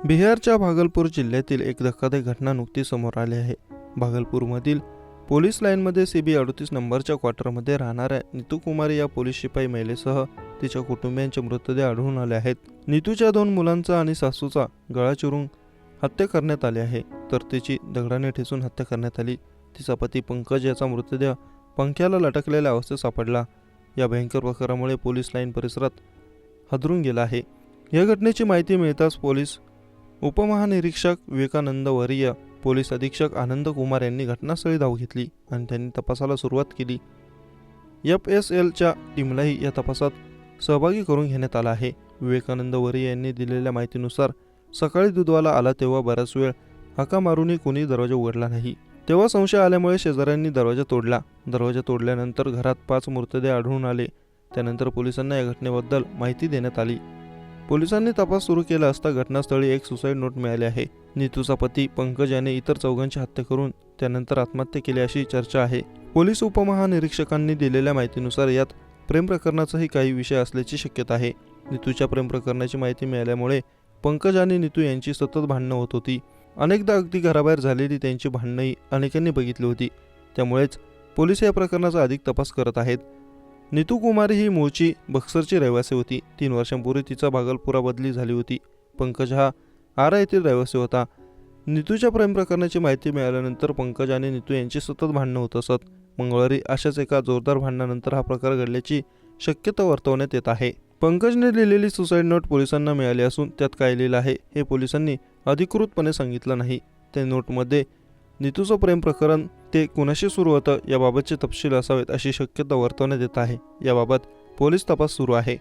बिहारच्या भागलपूर जिल्ह्यातील एक धक्कादायक घटना नुकतीच समोर आली आहे। भागलपूरमधील पोलीस लाईनमध्ये CB 38 नंबरच्या क्वार्टरमध्ये राहणाऱ्या नीतू कुमारी या पोलीस शिपाई महिलेसह तिच्या कुटुंबियांचे मृतदेह आढळून आले आहेत। नीतूच्या 2 मुलांचा आणि सासूचा गळा चिरून हत्या करण्यात आली आहे, तर तिची दगडाने ठेचून हत्या करण्यात आली। तिचा पती पंकज याचा मृतदेह पंख्याला लटकलेल्या अवस्थेत सापडला। या भयंकर प्रकारामुळे पोलीस लाईन परिसरात हादरून गेला आहे। या घटनेची माहिती मिळताच पोलीस उपमहानिरीक्षक विवेकानंद वरिया, पोलीस अधीक्षक आनंद कुमार यांनी घटनास्थळी धाव घेतली आणि त्यांनी तपासाला सुरुवात केली। FSLच्या टीमलाही या तपासात सहभागी करून घेण्यात आला आहे। विवेकानंद वरिया यांनी दिलेल्या माहितीनुसार सकाळी दूधवाला आला तेव्हा बराच वेळ हाका मारूनही कोणी दरवाजा उघडला नाही। तेव्हा संशय आल्यामुळे शेजाऱ्यांनी दरवाजा तोडला। दरवाजा तोडल्यानंतर घरात 5 मृतदेह आढळून आले। त्यानंतर पोलिसांना या घटनेबद्दल माहिती देण्यात आली। पोलिसांनी तपास सुरू केला असता घटनास्थळी एक सुसाईड नोट मिळाली आहे। नीतूचा पती पंकज याने इतर 4 हत्या करून त्यानंतर आत्महत्या केली अशी चर्चा आहे। पोलीस उपमहानिरीक्षकांनी दिलेल्या माहितीनुसार यात प्रेम प्रकरणाचाही काही विषय असल्याची शक्यता आहे। नीतूच्या प्रेम प्रकरणाची माहिती मिळाल्यामुळे पंकज आणि नीतू यांची सतत भांडणं होत होती। अनेकदा अगदी घराबाहेर झालेली त्यांची भांडणंही अनेकांनी बघितली होती। त्यामुळेच पोलीस या प्रकरणाचा अधिक तपास करत आहेत। नीतू कुमारी ही मूळची बक्सरची रहिवासी होती। 3 वर्षांपूर्वी तिचा भागलपुरा बदली झाली होती। पंकज हा आरा येथील रहिवासी होता। नीतूच्या प्रेम प्रकरणाची माहिती मिळाल्यानंतर पंकज आणि नीतू यांची सतत भांडणं होत असत। मंगळवारी अशाच एका जोरदार भांडणानंतर हा प्रकार घडल्याची शक्यता वर्तवण्यात येत आहे। पंकजने लिहिलेली सुसाईड नोट पोलिसांना मिळाली असून त्यात काय लिहिलं आहे हे पोलिसांनी अधिकृतपणे सांगितलं नाही। त्या नोटमध्ये नीतूचं प्रेम प्रकरण ते कुणाशी सुरू होतं याबाबतचे तपशील असावेत अशी शक्यता वर्तवण्यात येत आहे। याबाबत पोलीस तपास सुरू आहे।